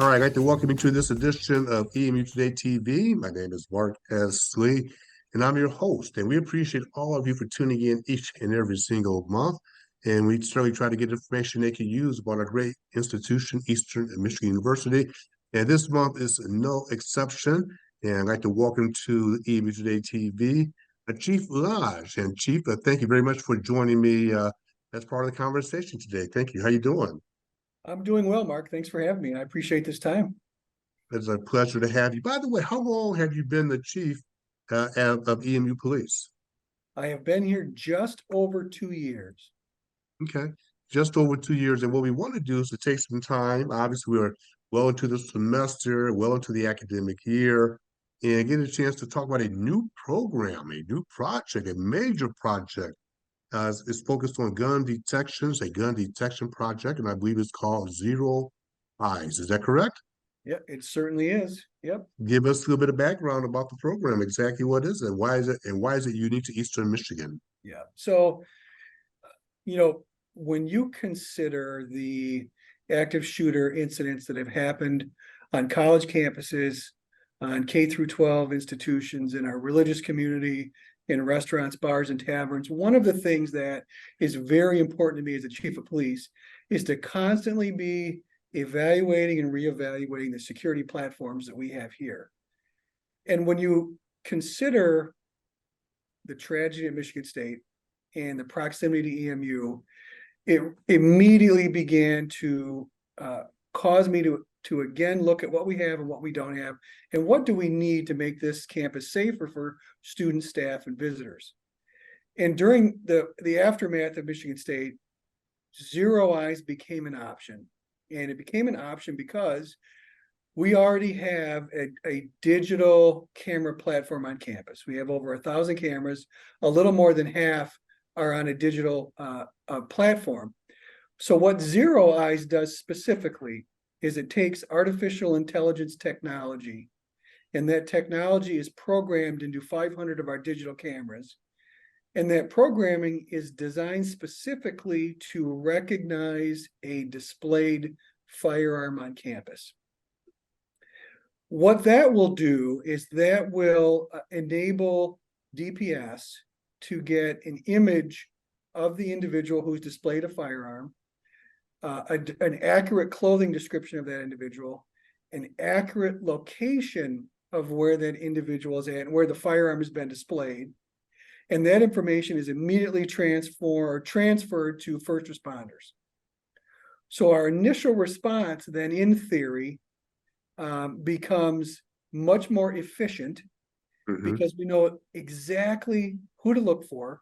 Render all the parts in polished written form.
All right, I'd like to welcome you to this edition of EMU Today TV. My name is Mark S. Lee, and I'm your host. And we appreciate all of you for tuning in each and every single month. And we certainly try to get information they can use about a great institution, Eastern Michigan University. And this month is no exception. And I'd like to welcome to EMU Today TV, Chief Lige. And Chief, thank you very much for joining me as part of the conversation today. Thank you. How you doing? I'm doing well, Mark. Thanks for having me. I appreciate this time. It's a pleasure to have you. By the way, how long have you been the chief of EMU Police? I have been here just over 2 years. Okay, just over 2 years. And what we want to do is to take some time. Obviously, we're well into the semester, well into the academic year, and get a chance to talk about a new program, a new project, a major project. It's focused on gun detections, a gun detection project, and I believe it's called Zero Eyes. Is that correct? Yeah, it certainly is. Yep. Give us a little bit of background about the program. Exactly what is it? Why is it unique to Eastern Michigan? Yeah. So, you know, when you consider the active shooter incidents that have happened on college campuses, on K through 12 institutions, in our religious community, in restaurants, bars, and taverns, one of the things that is very important to me as a chief of police is to constantly be evaluating and reevaluating the security platforms that we have here. And when you consider the tragedy at Michigan State and the proximity to EMU, it immediately began to cause me to again look at what we have and what we don't have, and what do we need to make this campus safer for students, staff, and visitors. And during the aftermath of Michigan State, Zero Eyes became an option. And it became an option because we already have a digital camera platform on campus. We have over 1,000 cameras. A little more than half are on a digital platform. So what Zero Eyes does specifically is it takes artificial intelligence technology, and that technology is programmed into 500 of our digital cameras. And that programming is designed specifically to recognize a displayed firearm on campus. What that will do is that will enable DPS to get an image of the individual who's displayed a firearm, an accurate clothing description of that individual, an accurate location of where that individual is at and where the firearm has been displayed. And that information is immediately transferred to first responders. So our initial response then, in theory, becomes much more efficient because we know exactly who to look for.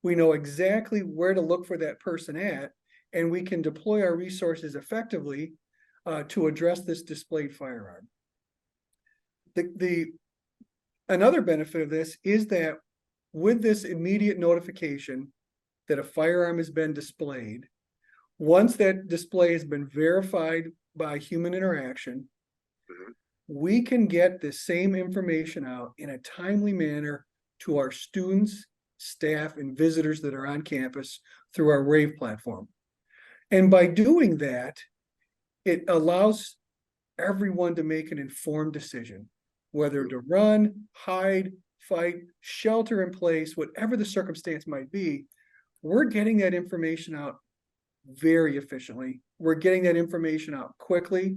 We know exactly where to look for that person at, and we can deploy our resources effectively to address this displayed firearm. Another benefit of this is that with this immediate notification that a firearm has been displayed, once that display has been verified by human interaction, we can get the same information out in a timely manner to our students, staff, and visitors that are on campus through our RAVE platform. And by doing that, it allows everyone to make an informed decision, whether to run, hide, fight, shelter in place, whatever the circumstance might be. We're getting that information out very efficiently. We're getting that information out quickly,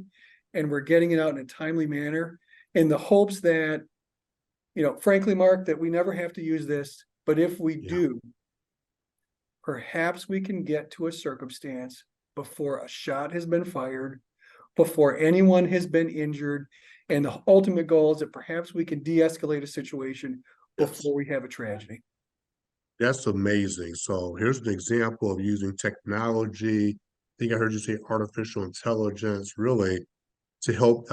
and we're getting it out in a timely manner in the hopes that, frankly, Mark, that we never have to use this, but if we do, perhaps we can get to a circumstance before a shot has been fired, before anyone has been injured, and the ultimate goal is that perhaps we can de-escalate a situation before we have a tragedy. That's amazing. So here's an example of using technology. I think I heard you say artificial intelligence, really, to help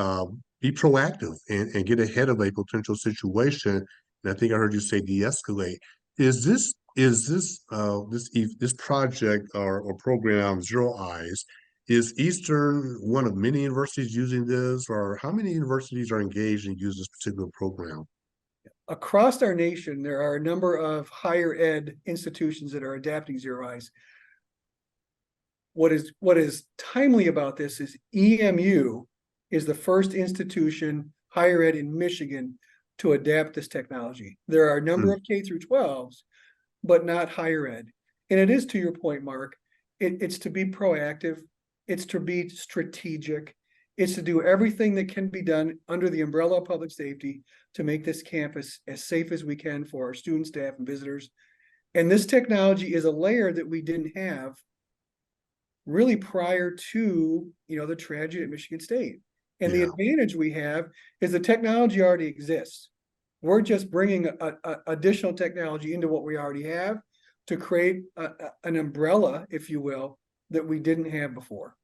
be proactive and get ahead of a potential situation. And I think I heard you say de-escalate. Is this project or program Zero Eyes? Is Eastern one of many universities using this, or how many universities are engaged in using this particular program? Across our nation, there are a number of higher ed institutions that are adapting Zero Eyes. What is timely about this is EMU is the first institution, higher ed in Michigan, to adapt this technology. There are a number of K through 12s, but not higher ed. And it is, to your point, Mark, it's to be proactive, it's to be strategic, it's to do everything that can be done under the umbrella of public safety to make this campus as safe as we can for our students, staff, and visitors. And this technology is a layer that we didn't have really prior to, the tragedy at Michigan State. And the advantage we have is the technology already exists. We're just bringing additional technology into what we already have to create an umbrella, if you will, that we didn't have before.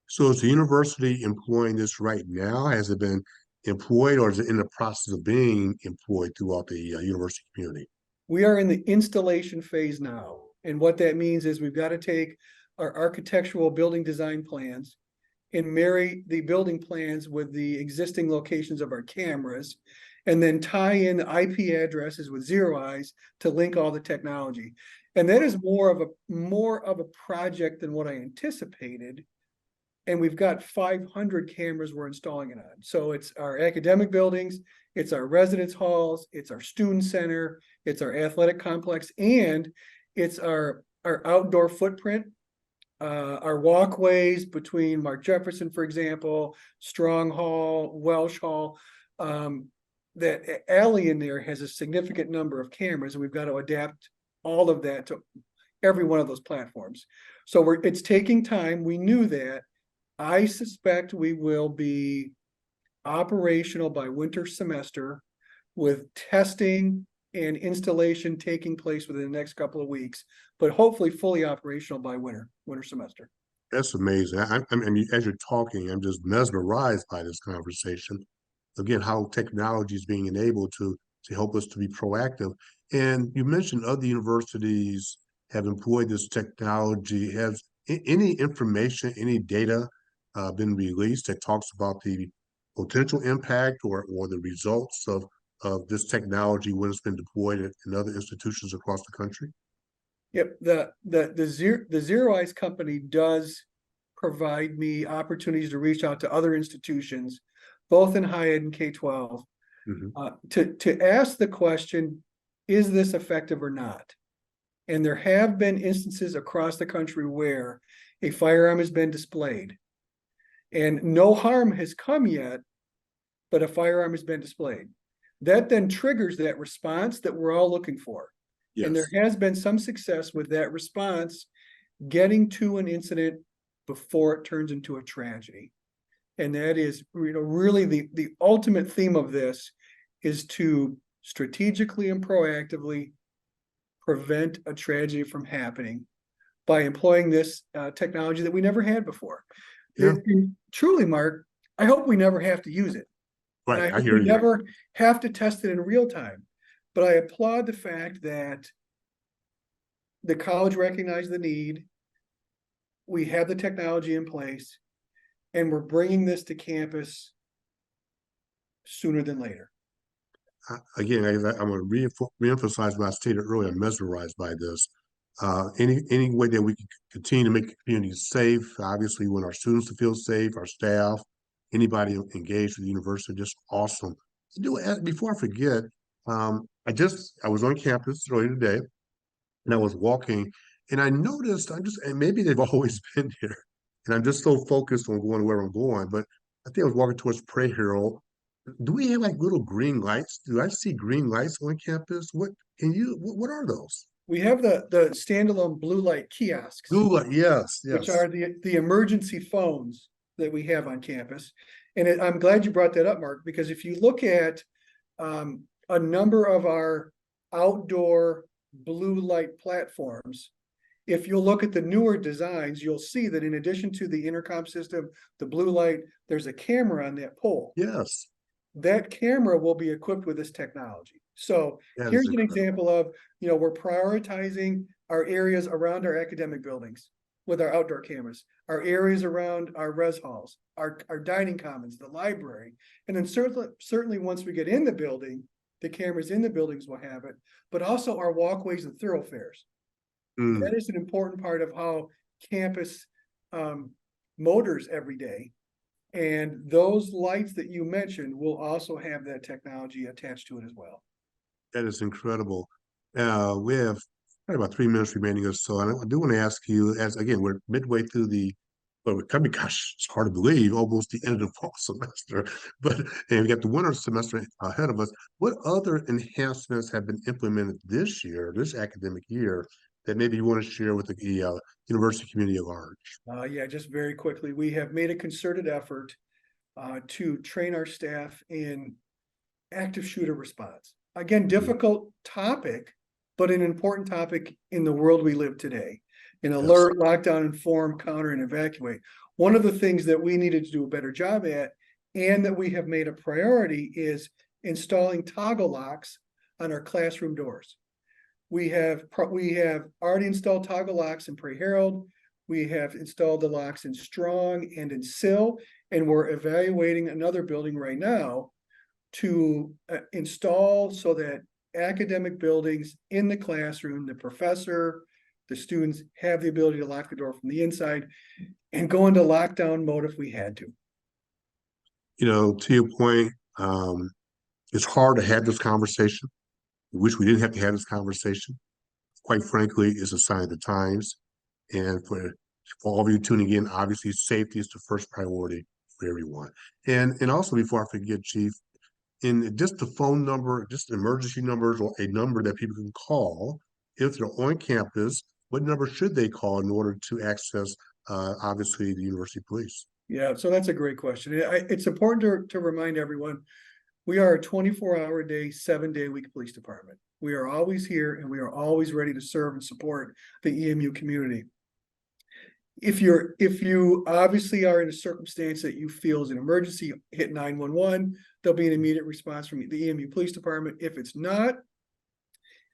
So is the university employing this right now? Has it been employed, or is it in the process of being employed throughout the university community? We are in the installation phase now. And what that means is we've got to take our architectural building design plans and marry the building plans with the existing locations of our cameras, and then tie in the IP addresses with zero eyes to link all the technology. And that is more of a project than what I anticipated. And we've got 500 cameras we're installing it on. So it's our academic buildings, it's our residence halls, it's our student center, it's our athletic complex, and it's our outdoor footprint, our walkways between Mark Jefferson, for example, Strong Hall, Welsh Hall. That alley in there has a significant number of cameras, and we've got to adapt all of that to every one of those platforms. So it's taking time. We knew that. I suspect we will be operational by winter semester, with testing and installation taking place within the next couple of weeks, but hopefully fully operational by winter semester. That's amazing. I mean, as you're talking, I'm just mesmerized by this conversation. Again, how technology is being enabled to help us to be proactive. And you mentioned other universities have employed this technology. Has any information, any data been released that talks about the potential impact or the results of this technology when it's been deployed in other institutions across the country? Yep, the Zero Eyes company does provide me opportunities to reach out to other institutions, both in high ed and K-12, to ask the question, is this effective or not? And there have been instances across the country where a firearm has been displayed and no harm has come yet, but a firearm has been displayed. That then triggers that response that we're all looking for. Yes. And there has been some success with that response getting to an incident before it turns into a tragedy. And that is, really the ultimate theme of this is to strategically and proactively prevent a tragedy from happening by employing this technology that we never had before. Yeah. And truly, Mark, I hope we never have to use it. Right, and I hear you. Never have to test it in real time. But I applaud the fact that the college recognized the need. We have the technology in place, and we're bringing this to campus sooner than later. Again, I'm going to reemphasize what I stated earlier. I'm mesmerized by this. Any way that we can continue to make the community safe, obviously we want our students to feel safe, our staff, anybody engaged with the university, just awesome. Before I forget, I was on campus earlier today, and I was walking, and I noticed, and maybe they've always been here, and I'm just so focused on going where I'm going, but I think I was walking towards Pray Hero. Do we have like little green lights? Do I see green lights on campus? What are those? We have the standalone blue light kiosks. Blue light, yes. Which are the emergency phones that we have on campus. And I'm glad you brought that up, Mark, because if you look at a number of our outdoor blue light platforms, if you'll look at the newer designs, you'll see that in addition to the intercom system, the blue light, there's a camera on that pole. Yes. That camera will be equipped with this technology. So here's an example of, we're prioritizing our areas around our academic buildings with our outdoor cameras, our areas around our res halls, our dining commons, the library. And then certainly once we get in the building, the cameras in the buildings will have it, but also our walkways and thoroughfares. That is an important part of how campus motors every day. And those lights that you mentioned will also have that technology attached to it as well. That is incredible. We have probably about 3 minutes remaining or so. And I do want to ask you, as again, we're midway through well, we're coming, gosh, it's hard to believe, almost the end of the fall semester. But and we got the winter semester ahead of us. What other enhancements have been implemented this year, this academic year, that maybe you want to share with the university community at large? Yeah, just very quickly, we have made a concerted effort to train our staff in active shooter response. Again, difficult topic, but an important topic in the world we live today. In alert, lockdown, inform, counter, and evacuate. One of the things that we needed to do a better job at, and that we have made a priority, is installing toggle locks on our classroom doors. We have already installed toggle locks in Prairie Herald. We have installed the locks in Strong and in Sill, and we're evaluating another building right now to install so that academic buildings in the classroom, the professor, the students have the ability to lock the door from the inside and go into lockdown mode if we had to. To your point, it's hard to have this conversation. I wish we didn't have to have this conversation. Quite frankly, it's a sign of the times. And for all of you tuning in, obviously safety is the first priority for everyone. And also, before I forget, Chief, in just the phone number, just emergency numbers, or a number that people can call if they're on campus, what number should they call in order to access, obviously, the university police? Yeah, so that's a great question. It's important to remind everyone, we are a 24-hour day, 7-day-a-week police department. We are always here, and we are always ready to serve and support the EMU community. If you obviously are in a circumstance that you feel is an emergency, hit 911. There'll be an immediate response from the EMU Police Department. If it's not,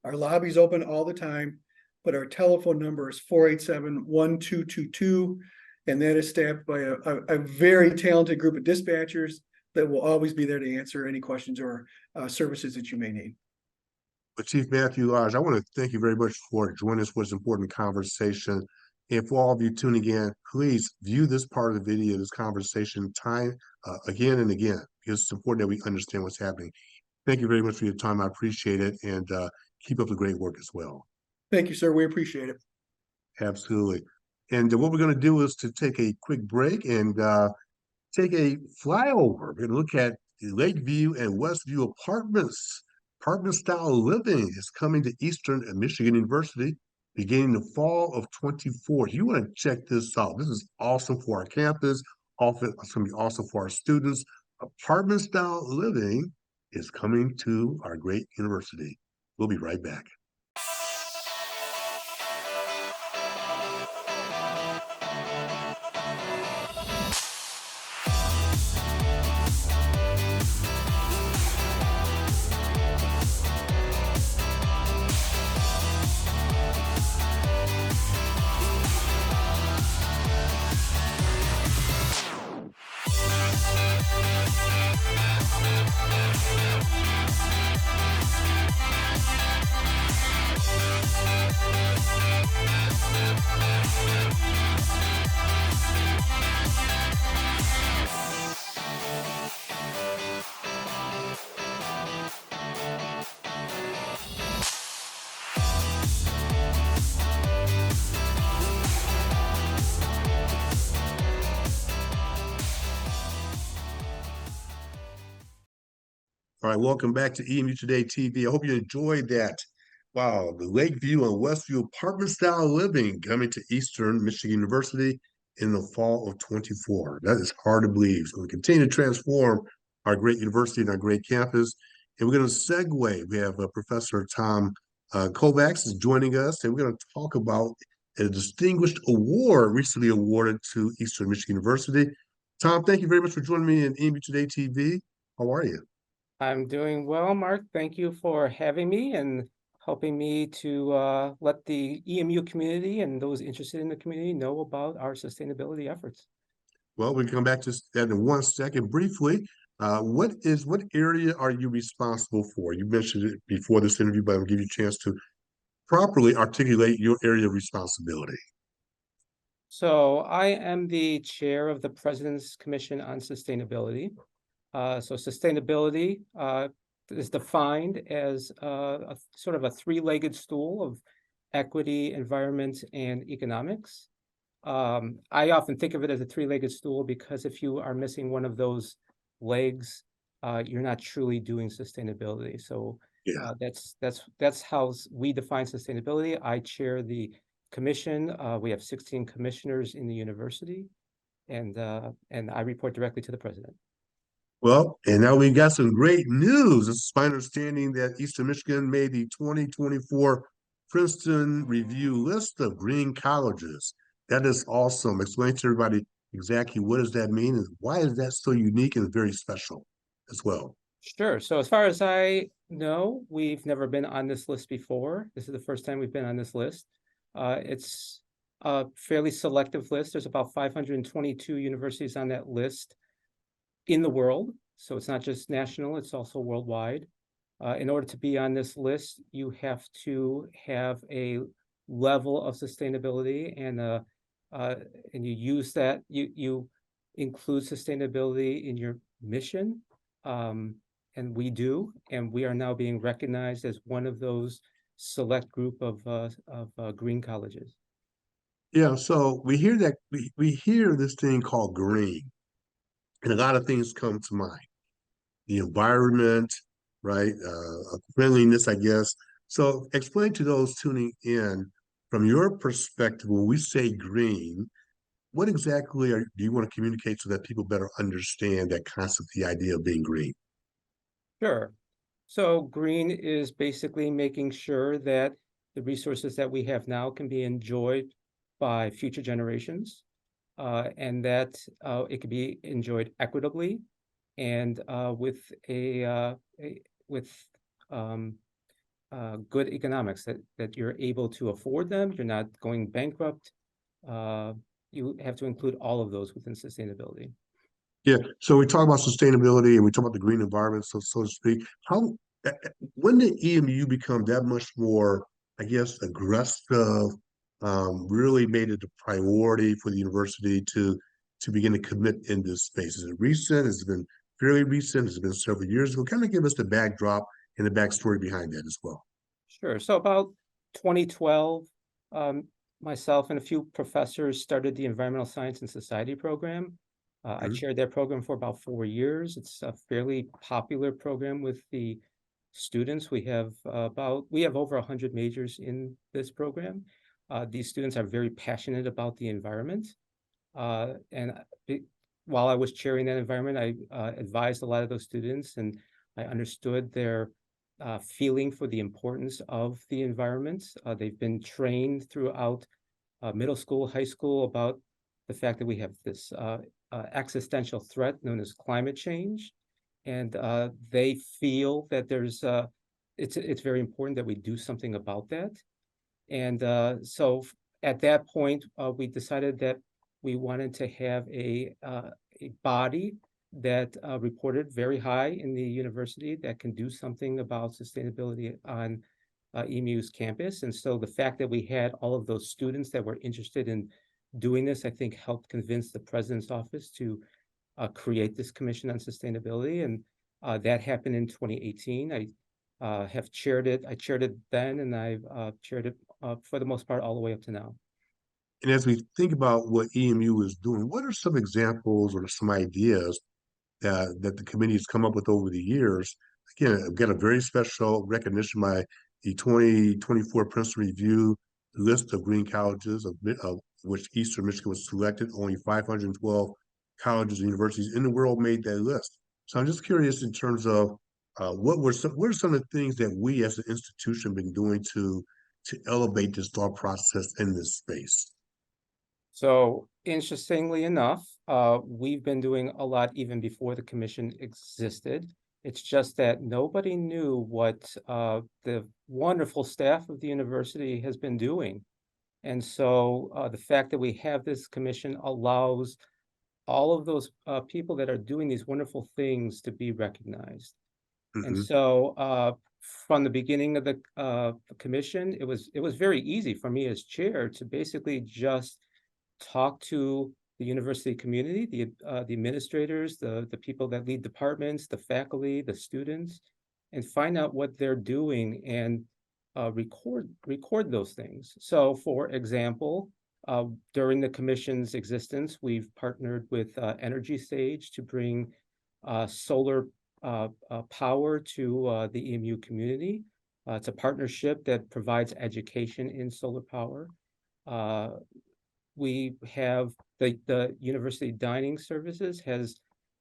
our lobby's open all the time, but our telephone number is 487-1222, and that is staffed by a very talented group of dispatchers that will always be there to answer any questions or services that you may need. But Chief Matthew Lige, I want to thank you very much for joining us for this important conversation. And for all of you tuning in, please view this part of the video, this conversation, again and again, because it's important that we understand what's happening. Thank you very much for your time. I appreciate it, and keep up the great work as well. Thank you, sir. We appreciate it. Absolutely. And what we're going to do is to take a quick break and take a flyover. We're going to look at the Lakeview and Westview apartments. Apartment-style living is coming to Eastern Michigan University beginning the fall of 24. You want to check this out. This is awesome for our campus. It's going to be awesome for our students. Apartment-style living is coming to our great university. We'll be right back. All right, welcome back to EMU Today TV. I hope you enjoyed that. Wow, the Lakeview and Westview apartment-style living coming to Eastern Michigan University in the fall of 24. That is hard to believe. So we continue to transform our great university and our great campus. And we're going to segue. We have Professor Tom Kovacs is joining us, and we're going to talk about a distinguished award recently awarded to Eastern Michigan University. Tom, thank you very much for joining me in EMU Today TV. How are you? I'm doing well, Mark. Thank you for having me and helping me to let the EMU community and those interested in the community know about our sustainability efforts. Well, we can come back to that in 1 second. Briefly, what area are you responsible for? You mentioned it before this interview, but I'll give you a chance to properly articulate your area of responsibility. So I am the chair of the President's Commission on Sustainability. So sustainability is defined as a sort of a three-legged stool of equity, environment, and economics. I often think of it as a three-legged stool because if you are missing one of those legs, you're not truly doing sustainability. So Yeah. that's how we define sustainability. I chair the commission. We have 16 commissioners in the university, and I report directly to the president. Well, and now we got some great news. It's my understanding that Eastern Michigan made the 2024 Princeton Review list of green colleges. That is awesome. Explain to everybody exactly what does that mean and why is that so unique and very special as well. Sure. So as far as I know, we've never been on this list before. This is the first time we've been on this list. It's a fairly selective list. There's about 522 universities on that list in the world. So it's not just national, it's also worldwide. In order to be on this list, you have to have a level of sustainability and you use that, you include sustainability in your mission. And we do, and we are now being recognized as one of those select group of green colleges. Yeah, so we hear that we hear this thing called green, and a lot of things come to mind. The environment, right? Friendliness, I guess. So explain to those tuning in from your perspective, when we say green, what exactly do you want to communicate so that people better understand that concept, the idea of being green? Sure. So green is basically making sure that the resources that we have now can be enjoyed by future generations, and that it can be enjoyed equitably and with with um, good economics that you're able to afford them. You're not going bankrupt. You have to include all of those within sustainability. Yeah. So we talk about sustainability and we talk about the green environment, so to speak. How when did EMU become that much more, I guess, aggressive? Really made it a priority for the university to begin to commit in this space. Is it recent? Has it been fairly recent? Has it been several years ago? Kind of give us the backdrop and the backstory behind that as well. Sure. So about 2012, um, myself and a few professors started the Environmental Science and Society program. I Mhm. chaired that program for about 4 years. It's a fairly popular program with the students. We have over 100 majors in this program. These students are very passionate about the environment. And while I was chairing that environment, I advised a lot of those students, and I understood their feeling for the importance of the environment. They've been trained throughout middle school, high school about the fact that we have this existential threat known as climate change, and they feel that it's very important that we do something about that. And so at that point, we decided that we wanted to have a body that reported very high in the university that can do something about sustainability on EMU's campus. And so the fact that we had all of those students that were interested in doing this, I think helped convince the president's office to create this commission on sustainability. And that happened in 2018. I have chaired it. I chaired it then, and I've chaired it for the most part all the way up to now. And as we think about what EMU is doing, what are some examples or some ideas that the committee has come up with over the years? Again, I've got a very special recognition by the 2024 Princeton Review list of green colleges, of which Eastern Michigan was selected. Only 512 colleges and universities in the world made that list. So I'm just curious in terms of what are some of the things that we as an institution been doing to elevate this thought process in this space? So interestingly enough, we've been doing a lot even before the commission existed. It's just that nobody knew what the wonderful staff of the university has been doing. And so the fact that we have this commission allows all of those people that are doing these wonderful things to be recognized. And Hmm. so from the beginning of the commission, it was very easy for me as chair to basically just talk to the university community, the administrators, the people that lead departments, the faculty, the students, and find out what they're doing and record those things. So, for example, during the commission's existence, we've partnered with Energy Stage to bring solar power to the EMU community. It's a partnership that provides education in solar power. We have the university dining services has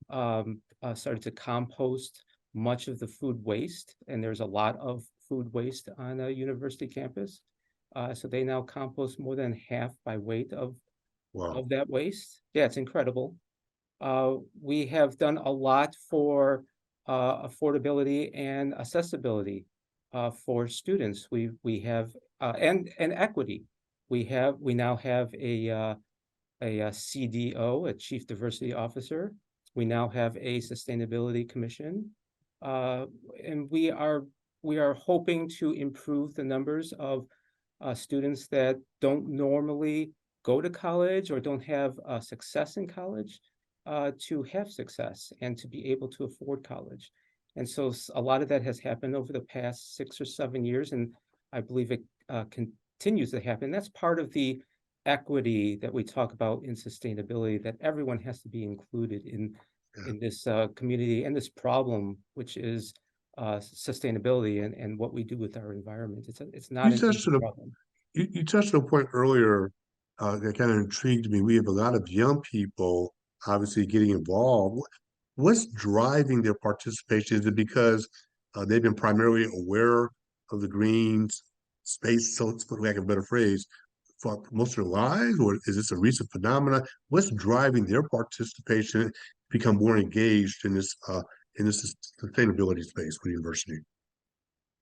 started to compost much of the food waste, and there's a lot of food waste on a university campus. So they now compost more than half by weight of that waste. Yeah, it's incredible. We have done a lot for affordability and accessibility for students. We have and equity. We now have a CDO, a Chief Diversity Officer. We now have a Sustainability Commission, and we are hoping to improve the numbers of students that don't normally go to college or don't have success in college to have success and to be able to afford college. And so a lot of that has happened over the past 6 or 7 years, and I believe it continues to happen. That's part of the equity that we talk about in sustainability, that everyone has to be included in this community and this problem, which is sustainability and what we do with our environment. It's not an easy problem. You touched on a point earlier that kind of intrigued me. We have a lot of young people obviously getting involved. What's driving their participation? Is it because they've been primarily aware of the green space, so for lack of a better phrase, for most of their lives, or is this a recent phenomenon? What's driving their participation, become more engaged in this sustainability space for the university?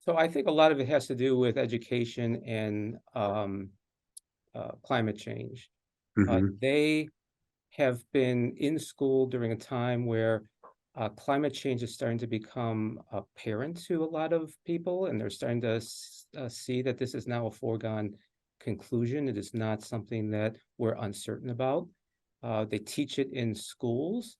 So I think a lot of it has to do with education and climate change. They have been in school during a time where climate change is starting to become apparent to a lot of people, and they're starting to see that this is now a foregone conclusion. It is not something that we're uncertain about. They teach it in schools,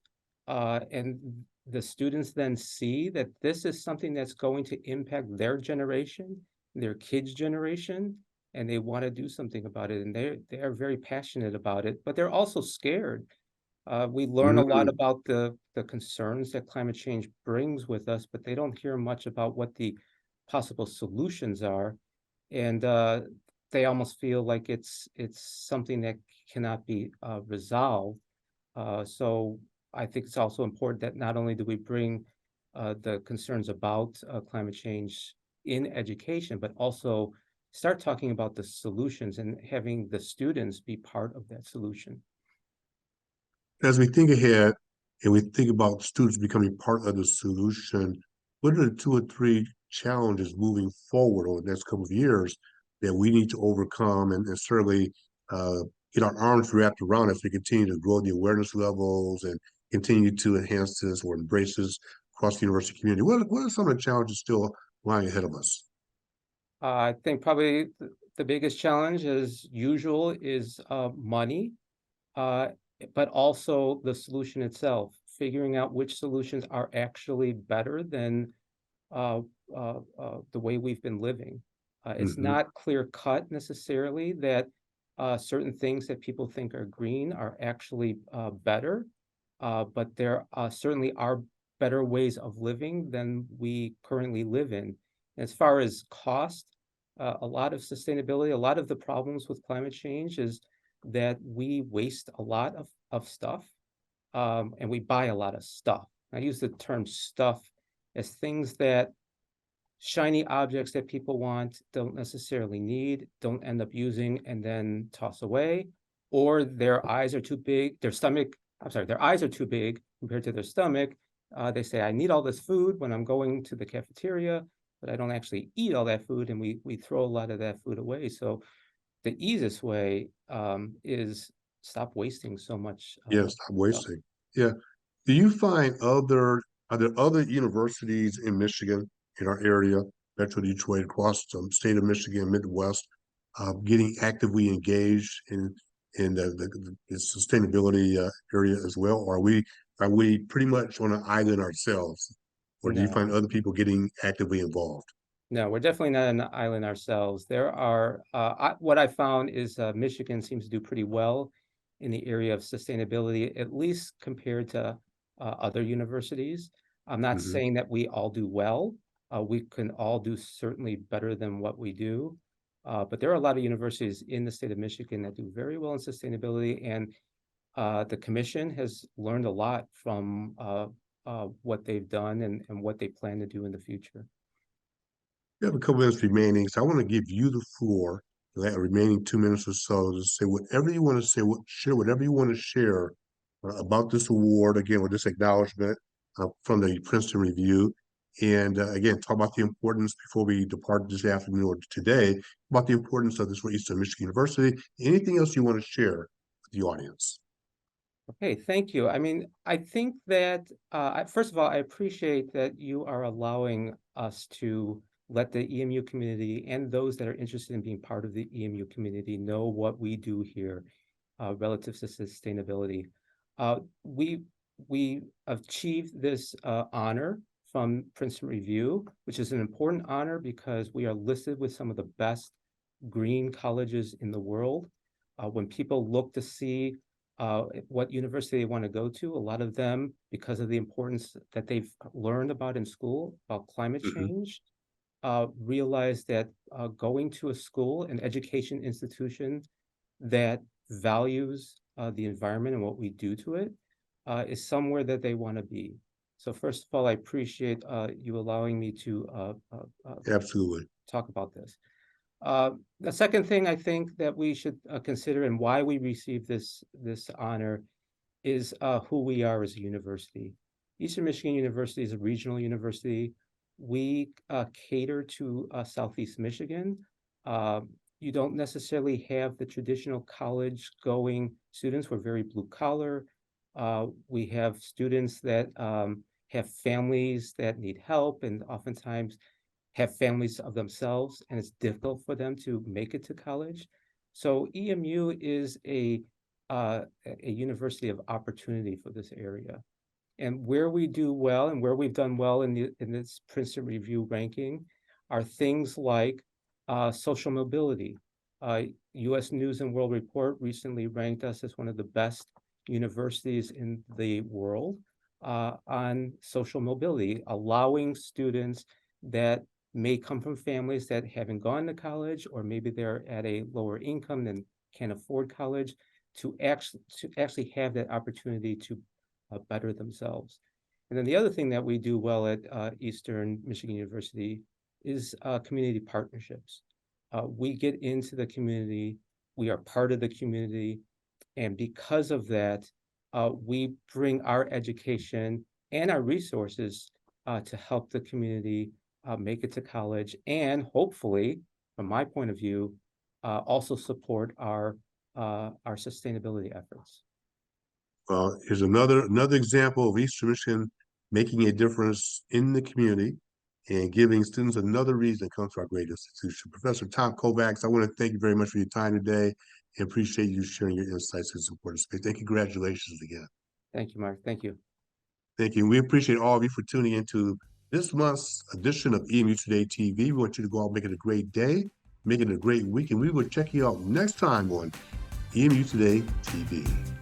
and the students then see that this is something that's going to impact their generation, their kids' generation, and they want to do something about it. And they are very passionate about it, but they're also scared. We learn a lot about the concerns that climate change brings with us, but they don't hear much about what the possible solutions are. And they almost feel like it's something that cannot be resolved. So I think it's also important that not only do we bring the concerns about climate change in education, but also start talking about the solutions and having the students be part of that solution. As we think ahead and we think about students becoming part of the solution, what are the 2 or 3 challenges moving forward over the next couple of years that we need to overcome and certainly get our arms wrapped around as we continue to grow the awareness levels and continue to enhance this or embrace this across the university community? What are some of the challenges still lying ahead of us? I think probably the biggest challenge, as usual, is money, but also the solution itself, figuring out which solutions are actually better than the way we've been living. It's not clear cut necessarily that certain things that people think are green are actually better, but there certainly are better ways of living than we currently live in. As far as cost, a lot of sustainability, a lot of the problems with climate change is that we waste a lot of stuff, and we buy a lot of stuff. I use the term stuff as things that shiny objects that people want, don't necessarily need, don't end up using, and then toss away, or their eyes are too big, their eyes are too big compared to their stomach. They say, I need all this food when I'm going to the cafeteria, but I don't actually eat all that food, and we throw a lot of that food away. So the easiest way is stop wasting so much. Stop wasting. Yeah. Do you find are there other universities in Michigan, in our area, Metro Detroit, across the state of Michigan, Midwest, getting actively engaged in in the sustainability area as well? Or are we pretty much on an island ourselves? Or do you No. find other people getting actively involved? No, we're definitely not an island ourselves. There are, what I found is Michigan seems to do pretty well in the area of sustainability, at least compared to other universities. I'm not Mhm. saying that we all do well. We can all do certainly better than what we do. But there are a lot of universities in the state of Michigan that do very well in sustainability, and the commission has learned a lot from what they've done and what they plan to do in the future. We have a couple minutes remaining, so I want to give you the floor, that remaining 2 minutes or so, to say whatever you want to say, share whatever you want to share about this award, again, with this acknowledgement from the Princeton Review. And again, talk about the importance before we depart this afternoon or today, about the importance of this for Eastern Michigan University. Anything else you want to share with the audience? Okay, thank you. I mean, I think that, first of all, I appreciate that you are allowing us to let the EMU community and those that are interested in being part of the EMU community know what we do here relative to sustainability. Uh, we we achieved this honor from Princeton Review, which is an important honor because we are listed with some of the best green colleges in the world. When people look to see what university they want to go to, a lot of them, because of the importance that they've learned about in school, about climate Mhm. change, realize that going to a school, an education institution that values the environment and what we do to it is somewhere that they want to be. So first of all, I appreciate you allowing me to Absolutely. talk about this. The second thing I think that we should consider and why we received this honor is who we are as a university. Eastern Michigan University is a regional university. We cater to Southeast Michigan. You don't necessarily have the traditional college-going students. We're very blue collar. We have students that have families that need help and oftentimes have families of themselves, and it's difficult for them to make it to college. So EMU is a university of opportunity for this area. And where we do well and where we've done well in this Princeton Review ranking are things like social mobility. U.S. News and World Report recently ranked us as one of the best universities in the world on social mobility, allowing students that may come from families that haven't gone to college, or maybe they're at a lower income and can't afford college, to actually have that opportunity to better themselves. And then the other thing that we do well at Eastern Michigan University is community partnerships. We get into the community, we are part of the community, and because of that, we bring our education and our resources to help the community make it to college, and hopefully, from my point of view, also support our sustainability efforts. Well, here's another example of Eastern Michigan making a difference in the community and giving students another reason to come to our great institution. Professor Tom Kovacs, I want to thank you very much for your time today and appreciate you sharing your insights in this important space. Thank you. Congratulations again. Thank you, Mark. Thank you. Thank you. We appreciate all of you for tuning into this month's edition of EMU Today TV. We want you to go out and make it a great day, make it a great week, and we will check you out next time on EMU Today TV.